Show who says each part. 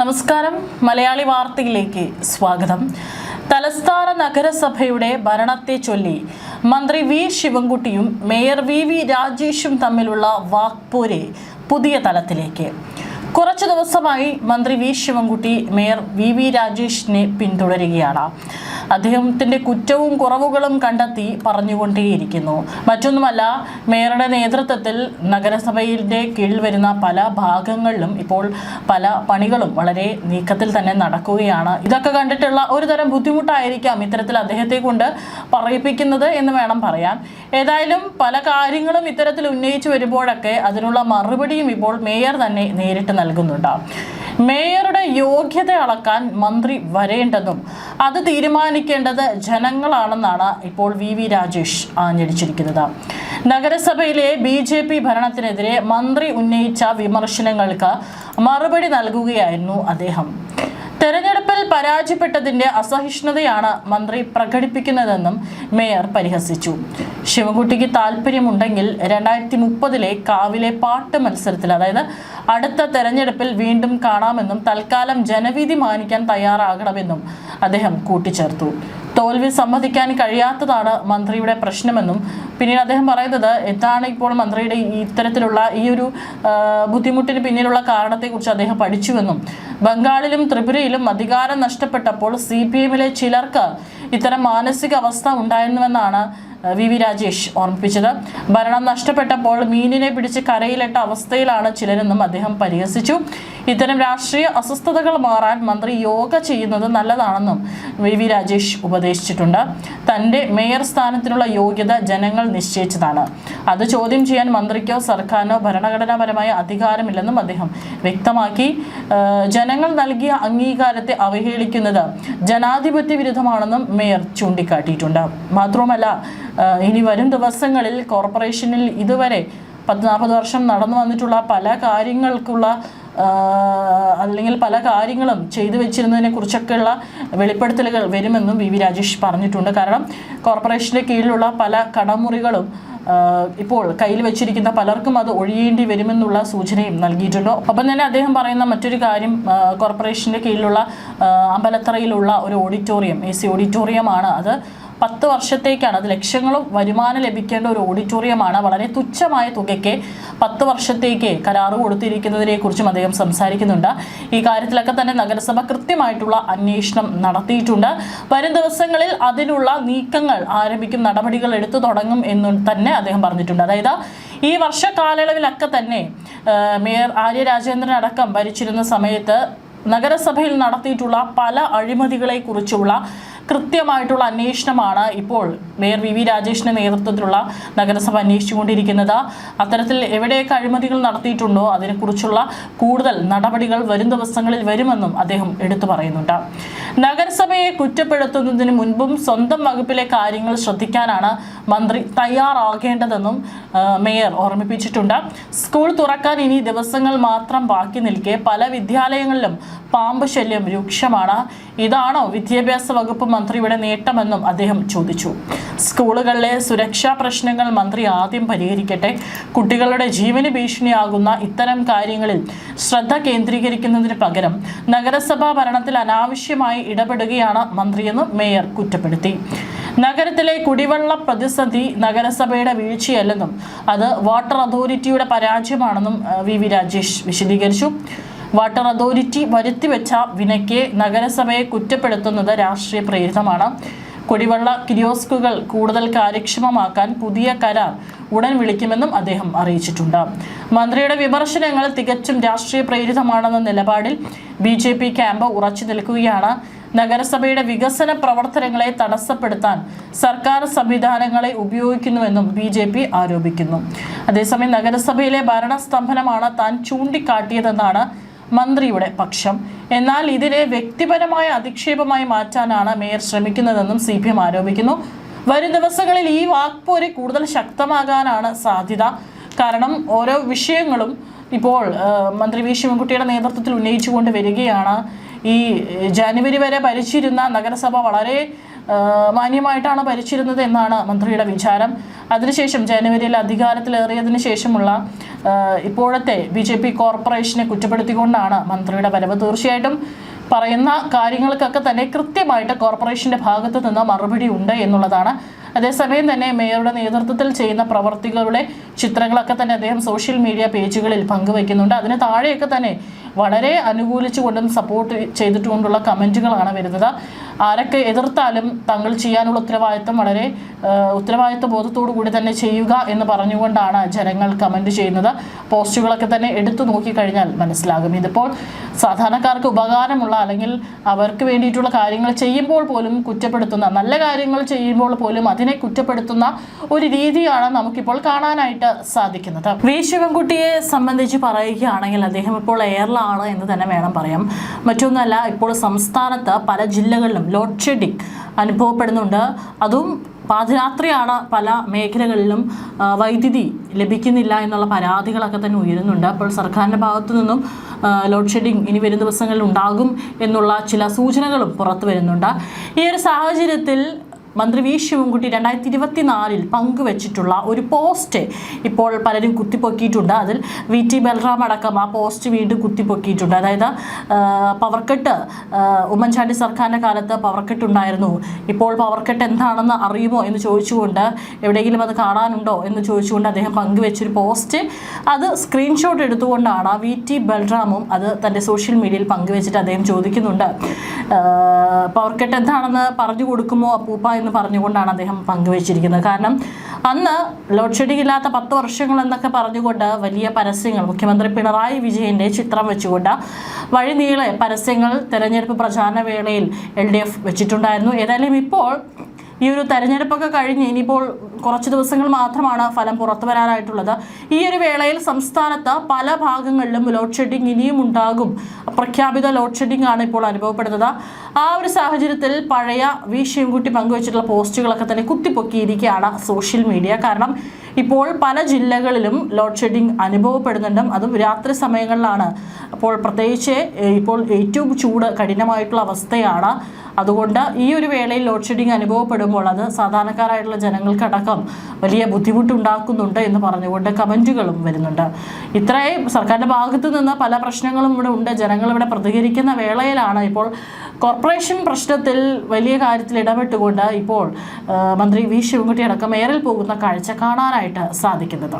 Speaker 1: നമസ്കാരം. മലയാളി വാർത്തയിലേക്ക് സ്വാഗതം. തലസ്ഥാന നഗരസഭയുടെ ഭരണത്തെ ചൊല്ലി മന്ത്രി വി ശിവൻകുട്ടിയും മേയർ വി രാജേഷും തമ്മിലുള്ള വാക്പോര് പുതിയ തലത്തിലേക്ക്. കുറച്ചു ദിവസമായി മന്ത്രി വി ശിവൻകുട്ടി മേയർ വി രാജേഷിനെ പിന്തുടരുകയാണ്. അദ്ദേഹത്തിന്റെ കുറ്റവും കുറവുകളും കണ്ടെത്തി പറഞ്ഞുകൊണ്ടേയിരിക്കുന്നു. മറ്റൊന്നുമല്ല, മേയറുടെ നേതൃത്വത്തിൽ നഗരസഭയുടെ കീഴിൽ വരുന്ന പല ഭാഗങ്ങളിലും ഇപ്പോൾ പല പണികളും വളരെ നീക്കത്തിൽ തന്നെ നടക്കുകയാണ്. ഇതൊക്കെ കണ്ടിട്ടുള്ള ഒരു തരം ബുദ്ധിമുട്ടായിരിക്കാം ഇത്തരത്തിൽ അദ്ദേഹത്തെ കൊണ്ട് പറയിപ്പിക്കുന്നത് എന്ന് വേണം പറയാൻ. ഏതായാലും പല കാര്യങ്ങളും ഇത്തരത്തിൽ ഉന്നയിച്ചു വരുമ്പോഴൊക്കെ അതിനുള്ള മറുപടിയും ഇപ്പോൾ മേയർ തന്നെ നേരിട്ട് നൽകുന്നുണ്ട്. മേയറുടെ യോഗ്യത അളക്കാൻ മന്ത്രി വരേണ്ടെന്നും അത് തീരുമാനിക്കേണ്ടത് ജനങ്ങളാണെന്നാണ് ഇപ്പോൾ വി രാജേഷ് ആഞ്ഞടിച്ചിരിക്കുന്നത്. നഗരസഭയിലെ BJP ഭരണത്തിനെതിരെ മന്ത്രി ഉന്നയിച്ച വിമർശനങ്ങൾക്ക് മറുപടി നൽകുകയായിരുന്നു അദ്ദേഹം. തെരഞ്ഞെടുപ്പിൽ പരാജയപ്പെട്ടതിന്റെ അസഹിഷ്ണുതയാണ് മന്ത്രി പ്രകടിപ്പിക്കുന്നതെന്നും മേയർ പരിഹസിച്ചു. ശിവൻകുട്ടിക്ക് താല്പര്യമുണ്ടെങ്കിൽ 2030 കാവിലെ പാട്ട് മത്സരത്തിൽ, അതായത് അടുത്ത തെരഞ്ഞെടുപ്പിൽ വീണ്ടും കാണാമെന്നും തൽക്കാലം ജനവിധി മാനിക്കാൻ തയ്യാറാകണമെന്നും അദ്ദേഹം കൂട്ടിച്ചേർത്തു. തോൽവി സമ്മതിക്കാൻ കഴിയാത്തതാണ് മന്ത്രിയുടെ പ്രശ്നമെന്നും പിന്നീട് അദ്ദേഹം പറയുന്നത് എന്താണ് ഇപ്പോൾ മന്ത്രിയുടെ ഇത്തരത്തിലുള്ള ഈ ഒരു ബുദ്ധിമുട്ടിന് പിന്നിലുള്ള കാരണത്തെക്കുറിച്ച് അദ്ദേഹം പഠിച്ചുവെന്നും ബംഗാളിലും ത്രിപുരയിലും അധികാരം നഷ്ടപ്പെട്ടപ്പോൾ CPM-ലെ ചിലർക്ക് ഇത്തരം മാനസികാവസ്ഥ ഉണ്ടായിരുന്നുവെന്നാണ് വി രാജേഷ് ഓർമ്മിപ്പിച്ചത്. ഭരണം നഷ്ടപ്പെട്ടപ്പോൾ മീനിനെ പിടിച്ച് കരയിലിട്ട അവസ്ഥയിലാണ് ചിലരെന്നും അദ്ദേഹം പരിഹസിച്ചു. ഇത്തരം രാഷ്ട്രീയ അസ്വസ്ഥതകൾ മാറാൻ മന്ത്രി യോഗ ചെയ്യുന്നത് നല്ലതാണെന്നും വി രാജേഷ് ഉപദേശിച്ചിട്ടുണ്ട്. തൻ്റെ മേയർ സ്ഥാനത്തിനുള്ള യോഗ്യത ജനങ്ങൾ നിശ്ചയിച്ചതാണ്. അത് ചോദ്യം ചെയ്യാൻ മന്ത്രിക്കോ സർക്കാരിനോ ഭരണഘടനാപരമായ അധികാരമില്ലെന്നും അദ്ദേഹം വ്യക്തമാക്കി. ജനങ്ങൾ നൽകിയ അംഗീകാരത്തെ അവഹേളിക്കുന്നത് ജനാധിപത്യ വിരുദ്ധമാണെന്നും മേയർ ചൂണ്ടിക്കാട്ടിയിട്ടുണ്ട്. മാത്രവുമല്ല, ഇനി വരും ദിവസങ്ങളിൽ കോർപ്പറേഷനിൽ ഇതുവരെ 40 വർഷം നടന്നു വന്നിട്ടുള്ള പല കാര്യങ്ങൾക്കുള്ള അല്ലെങ്കിൽ പല കാര്യങ്ങളും ചെയ്തു വെച്ചിരുന്നതിനെ കുറിച്ചൊക്കെയുള്ള വെളിപ്പെടുത്തലുകൾ വരുമെന്നും വി രാജേഷ് പറഞ്ഞിട്ടുണ്ട്. കാരണം കോർപ്പറേഷന്റെ കീഴിലുള്ള പല കടമുറികളും ഇപ്പോൾ കയ്യിൽ വെച്ചിരിക്കുന്ന പലർക്കും അത് ഒഴിയേണ്ടി വരുമെന്നുള്ള സൂചനയും നൽകിയിട്ടുണ്ട്. ഒപ്പം തന്നെ അദ്ദേഹം പറയുന്ന മറ്റൊരു കാര്യം, കോർപ്പറേഷന്റെ കീഴിലുള്ള അമ്പലത്തറയിലുള്ള ഒരു ഓഡിറ്റോറിയം, AC ഓഡിറ്റോറിയമാണ്. അത് 10 വർഷത്തേക്കാണ്. അത് ലക്ഷങ്ങളും വരുമാനം ലഭിക്കേണ്ട ഒരു ഓഡിറ്റോറിയമാണ്. വളരെ തുച്ഛമായ തുകയ്ക്ക് 10 വർഷത്തേക്ക് കരാറ് കൊടുത്തിരിക്കുന്നതിനെ കുറിച്ചും അദ്ദേഹം സംസാരിക്കുന്നുണ്ട്. ഈ കാര്യത്തിലൊക്കെ തന്നെ നഗരസഭ കൃത്യമായിട്ടുള്ള അന്വേഷണം നടത്തിയിട്ടുണ്ട്. വരും ദിവസങ്ങളിൽ അതിനുള്ള നീക്കങ്ങൾ ആരംഭിക്കും, നടപടികൾ എടുത്തു തുടങ്ങും എന്ന് തന്നെ അദ്ദേഹം പറഞ്ഞിട്ടുണ്ട്. അതായത് ഈ വർഷ കാലയളവിലൊക്കെ തന്നെ മേയർ ആര്യ രാജേന്ദ്രൻ അടക്കം ഭരിച്ചിരുന്ന സമയത്ത് നഗരസഭയിൽ നടത്തിയിട്ടുള്ള പല അഴിമതികളെ കുറിച്ചുള്ള കൃത്യമായിട്ടുള്ള അന്വേഷണമാണ് ഇപ്പോൾ മേയർ വി രാജേഷിന്റെ നേതൃത്വത്തിലുള്ള നഗരസഭ അന്വേഷിച്ചുകൊണ്ടിരിക്കുന്നത്. അത്തരത്തിൽ എവിടെയൊക്കെ അഴിമതികൾ നടത്തിയിട്ടുണ്ടോ അതിനെക്കുറിച്ചുള്ള കൂടുതൽ നടപടികൾ വരും ദിവസങ്ങളിൽ വരുമെന്നും അദ്ദേഹം എടുത്തു പറയുന്നുണ്ട്. നഗരസഭയെ കുറ്റപ്പെടുത്തുന്നതിന് മുൻപും സ്വന്തം വകുപ്പിലെ കാര്യങ്ങൾ ശ്രദ്ധിക്കാനാണ് മന്ത്രി തയ്യാറാകേണ്ടതെന്നും മേയർ ഓർമ്മിപ്പിച്ചിട്ടുണ്ട്. സ്കൂൾ തുറക്കാൻ ഇനി ദിവസങ്ങൾ മാത്രം ബാക്കി നിൽക്കെ പല വിദ്യാലയങ്ങളിലും പാമ്പ് ശല്യം രൂക്ഷമാണ്. ഇതാണോ വിദ്യാഭ്യാസ വകുപ്പ് മന്ത്രിയുടെ നേട്ടമെന്നും അദ്ദേഹം ചോദിച്ചു. സ്കൂളുകളിലെ സുരക്ഷാ പ്രശ്നങ്ങൾ മന്ത്രി ആദ്യം പരിഹരിക്കട്ടെ. കുട്ടികളുടെ ജീവന് ഭീഷണിയാകുന്ന ഇത്തരം കാര്യങ്ങളിൽ ശ്രദ്ധ കേന്ദ്രീകരിക്കുന്നതിന് പകരം നഗരസഭാ ഭരണത്തിൽ അനാവശ്യമായി ഇടപെടുകയാണ് മന്ത്രിയെന്നും മേയർ കുറ്റപ്പെടുത്തി. നഗരത്തിലെ കുടിവെള്ള പ്രതിസന്ധി നഗരസഭയുടെ വീഴ്ചയല്ലെന്നും അത് വാട്ടർ അതോറിറ്റിയുടെ പരാജയമാണെന്നും വി രാജേഷ് വിശദീകരിച്ചു. വാട്ടർ അതോറിറ്റി വരുത്തിവെച്ച വിനയ്ക്ക് നഗരസഭയെ കുറ്റപ്പെടുത്തുന്നത് രാഷ്ട്രീയ പ്രേരിതമാണ്. കുടിവെള്ള കിയോസ്കുകൾ കൂടുതൽ കാര്യക്ഷമമാക്കാൻ പുതിയ കരാർ ഉടൻ വിളിക്കുമെന്നും അദ്ദേഹം അറിയിച്ചിട്ടുണ്ട്. മന്ത്രിയുടെ വിമർശനങ്ങൾ തികച്ചും രാഷ്ട്രീയ പ്രേരിതമാണെന്ന നിലപാടിൽ BJP ക്യാമ്പ് ഉറച്ചു നിൽക്കുകയാണ്. നഗരസഭയുടെ വികസന പ്രവർത്തനങ്ങളെ തടസ്സപ്പെടുത്താൻ സർക്കാർ സംവിധാനങ്ങളെ ഉപയോഗിക്കുന്നുവെന്നും BJP ആരോപിക്കുന്നു. അതേസമയം നഗരസഭയിലെ ഭരണസ്തംഭനമാണ് താൻ ചൂണ്ടിക്കാട്ടിയതെന്നാണ് മന്ത്രിയുടെ പക്ഷം. എന്നാൽ ഇതിനെ വ്യക്തിപരമായ അധിക്ഷേപമായി മാറ്റാനാണ് മേയർ ശ്രമിക്കുന്നതെന്നും CPM ആരോപിക്കുന്നു. വരും ദിവസങ്ങളിൽ ഈ വാക്പോര് കൂടുതൽ ശക്തമാകാനാണ് സാധ്യത. കാരണം ഓരോ വിഷയങ്ങളും ഇപ്പോൾ മന്ത്രി വി ശിവൻകുട്ടിയുടെ നേതൃത്വത്തിൽ ഉന്നയിച്ചുകൊണ്ട് വരികയാണ്. ഈ ജനുവരി വരെ ഭരിച്ചിരുന്ന നഗരസഭ വളരെ മാന്യമായിട്ടാണ് ഭരിച്ചിരുന്നത് എന്നാണ് മന്ത്രിയുടെ വിചാരം. അതിനുശേഷം ജനുവരിയിൽ അധികാരത്തിലേറിയതിനു ശേഷമുള്ള ഇപ്പോഴത്തെ BJP കോർപ്പറേഷനെ കുറ്റപ്പെടുത്തിക്കൊണ്ടാണ് മന്ത്രിയുടെ വരവ്. തീർച്ചയായിട്ടും പറയുന്ന കാര്യങ്ങൾക്കൊക്കെ തന്നെ കൃത്യമായിട്ട് കോർപ്പറേഷൻ്റെ ഭാഗത്ത് നിന്ന് മറുപടി ഉണ്ട് എന്നുള്ളതാണ്. അതേസമയം തന്നെ മേയറുടെ നേതൃത്വത്തിൽ ചെയ്യുന്ന പ്രവർത്തികളുടെ ചിത്രങ്ങളൊക്കെ തന്നെ അദ്ദേഹം സോഷ്യൽ മീഡിയ പേജുകളിൽ പങ്കുവയ്ക്കുന്നുണ്ട്. അതിന് താഴെയൊക്കെ തന്നെ വളരെ അനുകൂലിച്ചുകൊണ്ടും സപ്പോർട്ട് ചെയ്തിട്ടുകൊണ്ടുള്ള കമൻറ്റുകളാണ് വരുന്നത്. ആരൊക്കെ എതിർത്താലും തങ്ങൾ ചെയ്യാനുള്ള ഉത്തരവാദിത്വം വളരെ ഉത്തരവാദിത്വ ബോധത്തോടു കൂടി തന്നെ ചെയ്യുക എന്ന് പറഞ്ഞുകൊണ്ടാണ് ജനങ്ങൾ കമൻറ്റ് ചെയ്യുന്നത്. പോസ്റ്റുകളൊക്കെ തന്നെ എടുത്തു നോക്കിക്കഴിഞ്ഞാൽ മനസ്സിലാകും. ഇതിപ്പോൾ സാധാരണക്കാർക്ക് ഉപകാരമുള്ള അല്ലെങ്കിൽ അവർക്ക് വേണ്ടിയിട്ടുള്ള കാര്യങ്ങൾ ചെയ്യുമ്പോൾ പോലും കുറ്റപ്പെടുത്തുന്ന, നല്ല കാര്യങ്ങൾ ചെയ്യുമ്പോൾ പോലും അതിനെ കുറ്റപ്പെടുത്തുന്ന ഒരു രീതിയാണ് നമുക്കിപ്പോൾ കാണാനായിട്ട് സാധിക്കുന്നത്. വി ശിവൻകുട്ടിയെ സംബന്ധിച്ച് പറയുകയാണെങ്കിൽ അദ്ദേഹം ഇപ്പോൾ എയറിലാണ് എന്ന് തന്നെ വേണം പറയാം. മറ്റൊന്നല്ല, ഇപ്പോൾ സംസ്ഥാനത്ത് പല ജില്ലകളിലും ലോഡ് ഷെഡിംഗ് അനുഭവപ്പെടുന്നുണ്ട്. അതും പാതിരാത്രിയാണ് പല മേഖലകളിലും വൈദ്യുതി ലഭിക്കുന്നില്ല എന്നുള്ള പരാതികളൊക്കെ തന്നെ ഉയരുന്നുണ്ട്. അപ്പോൾ സർക്കാരിൻ്റെ ഭാഗത്തു നിന്നും ലോഡ് ഷെഡിംഗ് ഇനി വരും ദിവസങ്ങളിൽ ഉണ്ടാകും എന്നുള്ള ചില സൂചനകളും പുറത്തു വരുന്നുണ്ട്. ഈ ഒരു സാഹചര്യത്തിൽ മന്ത്രി വി ശിവൻകുട്ടി 2024 പങ്കുവച്ചിട്ടുള്ള ഒരു പോസ്റ്റ് ഇപ്പോൾ പലരും കുത്തിപ്പൊക്കിയിട്ടുണ്ട്. അതിൽ VT ബൽറാം അടക്കം ആ പോസ്റ്റ് വീണ്ടും കുത്തിപ്പൊക്കിയിട്ടുണ്ട്. അതായത് പവർ കട്ട്, ഉമ്മൻചാണ്ടി സർക്കാരിൻ്റെ കാലത്ത് പവർ കട്ട് ഉണ്ടായിരുന്നു, ഇപ്പോൾ പവർ കട്ട് എന്താണെന്ന് അറിയുമോ എന്ന് ചോദിച്ചുകൊണ്ട്, എവിടെയെങ്കിലും അത് കാണാനുണ്ടോ എന്ന് ചോദിച്ചുകൊണ്ട് അദ്ദേഹം പങ്കുവെച്ചൊരു പോസ്റ്റ്, അത് സ്ക്രീൻഷോട്ട് എടുത്തുകൊണ്ടാണ് VT ബൽറാമും അത് തൻ്റെ സോഷ്യൽ മീഡിയയിൽ പങ്കുവെച്ചിട്ട് അദ്ദേഹം ചോദിക്കുന്നുണ്ട്, പവർ കട്ട് എന്താണെന്ന് പറഞ്ഞു കൊടുക്കുമോ അപ്പൂപ്പ എന്ന് പറഞ്ഞുകൊണ്ടാണ് അദ്ദേഹം പങ്കുവച്ചിരിക്കുന്നത്. കാരണം അന്ന് ലോഡ് ഷെഡിംഗ് ഇല്ലാത്ത 10 വർഷങ്ങൾ എന്നൊക്കെ പറഞ്ഞുകൊണ്ട് വലിയ പരസ്യങ്ങൾ മുഖ്യമന്ത്രി പിണറായി വിജയൻ്റെ ചിത്രം വെച്ചുകൊണ്ട് വഴിനീളെ പരസ്യങ്ങൾ തെരഞ്ഞെടുപ്പ് പ്രചാരണ വേളയിൽ LDF വെച്ചിട്ടുണ്ടായിരുന്നു. ഏതായാലും ഇപ്പോൾ ഈ ഒരു തെരഞ്ഞെടുപ്പൊക്കെ കഴിഞ്ഞ് ഇനിയിപ്പോൾ കുറച്ച് ദിവസങ്ങൾ മാത്രമാണ് ഫലം പുറത്തു വരാനായിട്ടുള്ളത്. ഈ ഒരു വേളയിൽ സംസ്ഥാനത്ത് പല ഭാഗങ്ങളിലും ലോഡ് ഷെഡിംഗ് ഇനിയും ഉണ്ടാകും. പ്രഖ്യാപിത ലോഡ് ഷെഡിംഗ് ആണ് ഇപ്പോൾ അനുഭവപ്പെടുന്നത്. ആ ഒരു സാഹചര്യത്തിൽ പഴയ വി ശിവൻകുട്ടി പങ്കുവച്ചിട്ടുള്ള പോസ്റ്റുകളൊക്കെ തന്നെ കുത്തിപ്പൊക്കിയിരിക്കുകയാണ് സോഷ്യൽ മീഡിയ. കാരണം ഇപ്പോൾ പല ജില്ലകളിലും ലോഡ് ഷെഡിംഗ് അനുഭവപ്പെടുന്നുണ്ട്. അതും രാത്രി സമയങ്ങളിലാണ്. അപ്പോൾ പ്രത്യേകിച്ച് ഇപ്പോൾ ഏറ്റവും ചൂട് കഠിനമായിട്ടുള്ള അവസ്ഥയാണ്. അതുകൊണ്ട് ഈ ഒരു വേളയിൽ ലോഡ് ഷെഡിംഗ് അനുഭവപ്പെടുമ്പോൾ അത് സാധാരണക്കാരായിട്ടുള്ള ജനങ്ങൾക്കടക്കം വലിയ ബുദ്ധിമുട്ടുണ്ടാക്കുന്നുണ്ട് എന്ന് പറഞ്ഞുകൊണ്ട് കമൻറ്റുകളും വരുന്നുണ്ട്. ഇത്രയും സർക്കാരിൻ്റെ ഭാഗത്തു നിന്ന് പല പ്രശ്നങ്ങളും ഇവിടെ ഉണ്ട്. ജനങ്ങൾ ഇവിടെ പ്രതികരിക്കുന്ന വേളയിലാണ് ഇപ്പോൾ കോർപ്പറേഷൻ പ്രശ്നത്തിൽ വലിയ കാര്യത്തിൽ ഇടപെട്ടുകൊണ്ട് ഇപ്പോൾ മന്ത്രി വി ശിവൻകുട്ടി അടക്കം എയറിൽ പോകുന്ന കാഴ്ച കാണാനായിട്ട് സാധിക്കുന്നത്.